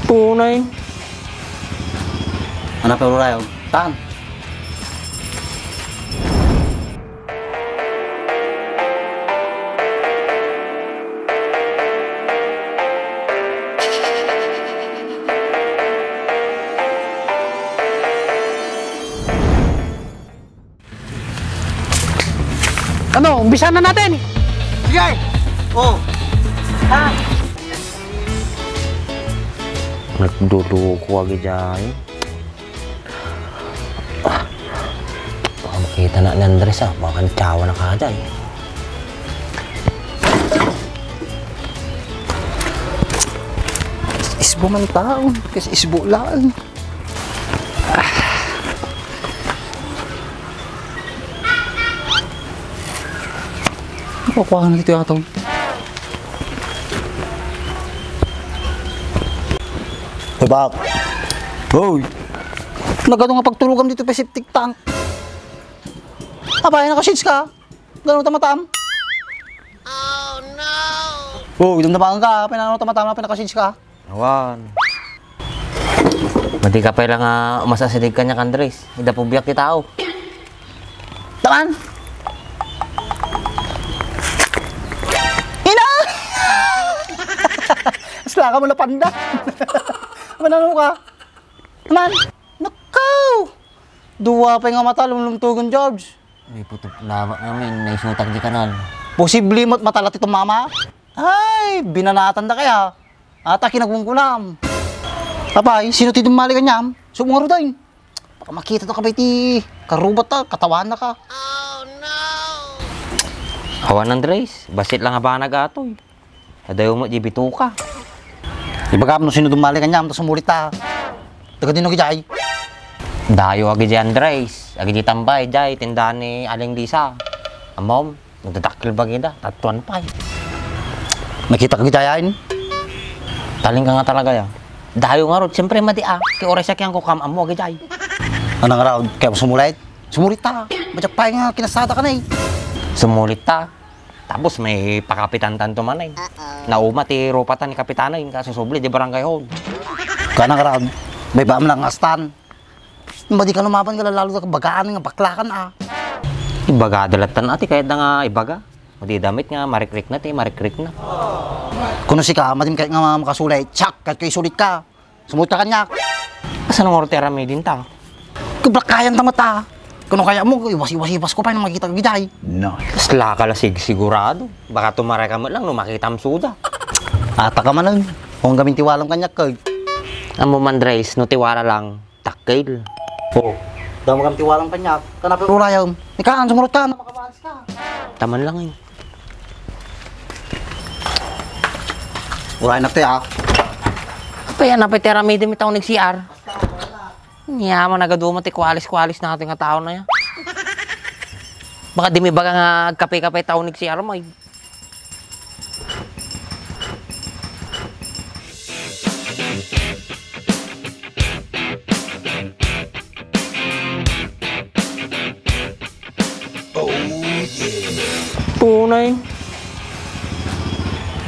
Tunay. Hanap na tayo. Saan? Ano, umpisa na natin. Sige! Oh! Ha? Nagduluko agad dyan. Baka makita na ni Andres baka tsawa na ka dyan. Isbo man taon, kasi isbo lang. Kukuha na dito yung atong. Hoy, bak! Hoy! Nagano nga pagtulugan dito pa septic tank. Abay, nakashits ka. Gano'n tamatam. Oh, no! Hoy, damdamaan ka. Pinano tamatam na pinakashits ka. Awan. Mati ka pa lang umasasidig ka niya, Andres. Hindi po biyak di tao. Taman! Asla ka mo na panda. Manano ka? Naman! Nakaw! Duwa pa yung mata, lumulumtugon, George. May puto lawak namin, naisutak di kanal. Posible mo't matalat itong mama. Ay, binanatan na kaya. Ata kinagmungkulam. Papay, sino tidumali ka niya? Sumungaro dahin. Baka makita to ka ba iti karubat ta, katawan na ka. Oh no! Awan, Andres, basit lang ba nagatoy? Adayo mo, jibito ka. Ibaga mo sino dumali ka niya, tapos sumulit ta. Taga din ako jay. Dayo agi di Andres, agi di tambay, jay, tindahan ni Aling Lisa. Amom, nagdadakil ba kita, tatuan pa eh. Nakita ka gijayain? Taling ka nga talaga ya. Dayo nga ron, siyempre madi kaya oras siya kiyang kukam amo agi jay. Anong araw, kaya mo sumulit? Sumulit ta, badyak pa nga, kinasada ka na eh. Sumulit ta. Tapos may pakapitan tanto man eh. Nauma ti ropatan ni kapitana yung kasusubli di barangay hall. Kanang araw, may baam lang astan. Hindi ka lumaban ka lalo ka bagaan nga baklakan Ibaga dalatan ati kahit na nga ibaga. Madi damit nga marikrik na ti marikrik na. Kuno si ka, matim kahit nga makasulay, tsak, kahit kayo sulit ka. Sumulit ka kanya. Asan ang ortera may din ta? Kablakayan ta mata. Kuno kaya mo, iwas-iwas ko pa nang makita ka giday. Tapos lakalasig sigurado. Baka tumaray ka mo lang nung makita ang suda. Ata ka man lang. Kung gamin tiwalang kanya kay. Amo man Andres, no tiwala lang, takil. Oo. Damo kang tiwalang kanya. Kanapin mo rayaw. Ikaan, sumurot ka na makamalas ka. Taman lang eh. Uray na tayo Kaya napitera may dimi taon nag-CR. Niya mo nagaduma ti kwalis-kwalis natin nga tao na yan. Baka di may baga nga kape-kape tao nag-CR mo eh. Tunay.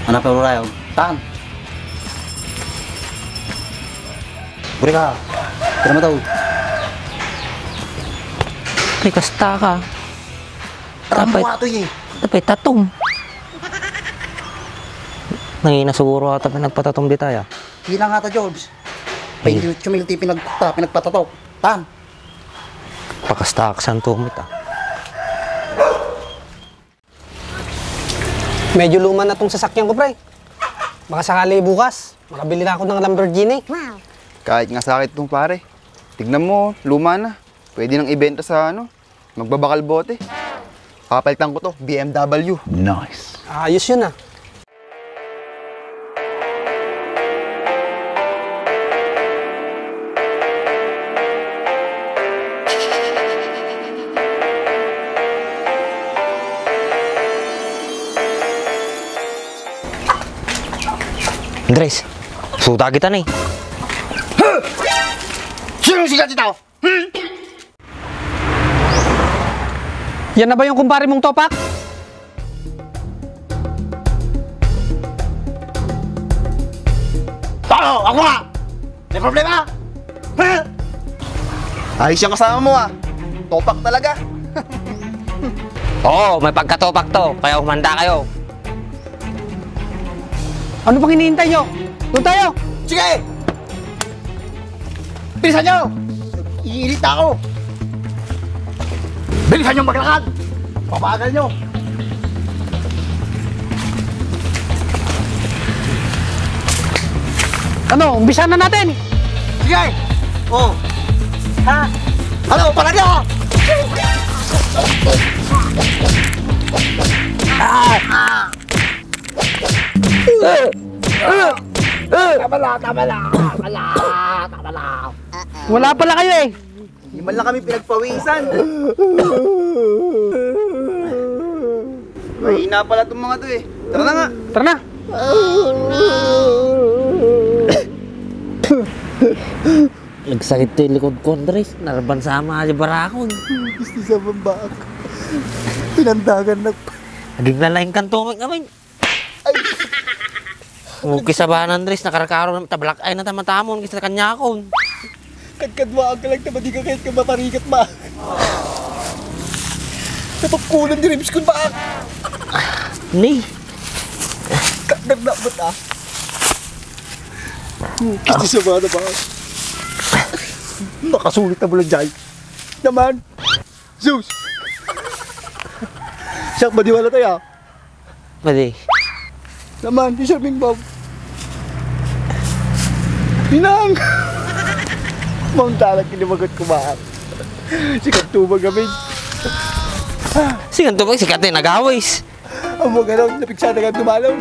Hanap na rayaw. Saan? Buri ka. Tira mo daw. May kasta ka. Ramo ka ito eh. Tapay tatong. Nangina siguro ata pinagpatatom di tayo. Hindi na nga ta, George. Hindi chumilti pinagpatatok. Tan. Pakastak saan tumit Medyo luma na tong sasakyan ko, pre. Baka sakali bukas, makabili na ako ng Lamborghini. Kahit nga sakit itong pare. Tignan mo, luma na. Pwede nang ibenta sa magbabakal bote. Kapalitan ko to, BMW. Nice. Ayos yun Andres, suda kita nih. Sino sikat ito? Yan na ba yung kumpare mong topak? Ako nga! May problema? Ayos yung kasama mo ah. Topak talaga. Oo, may pagkatopak to, kaya humanda kayo. Ano pang hinihintay nyo? Doon tayo! Sige! Bilisan nyo! Iinit na ako! Bilisan nyo maglakad! Pabagal nyo! Ano, umpisahan na natin! Sige! Oh! Ha? Ano? Pala nyo! Wala pala kayo eh! Hindi man lang kami pinagpawisan. Mahina pala itong mga to eh. Tara na nga. Tara na! Nagsakit to yung likod ko, Andres. Naraban sama si Barakon. Gusto sa bambak. Pinandagan na. Naging lalaing kantumig kami. Mukis sa bahan, Andres. Nakarakaro na tablak ay na tamatamon kasi kanya ako. Kadkadwaan ka lang naman di ka kahit ka maparigat ba? Napagkulan di ribs ko ba? Ni. Nagdabat ah. Gusto sa mga na ba? Nakasulit na mo lang dyan. Naman. Zeus. Siyak madiwala tayo. Pwede. Naman, di siya Bob. Hinang! Mount talag kinimagot kumahat. Sikat tubag kami. Sigan to ba? Sikat eh, nag-awis. Ang mga gano'n, napiksa na kang tumalog.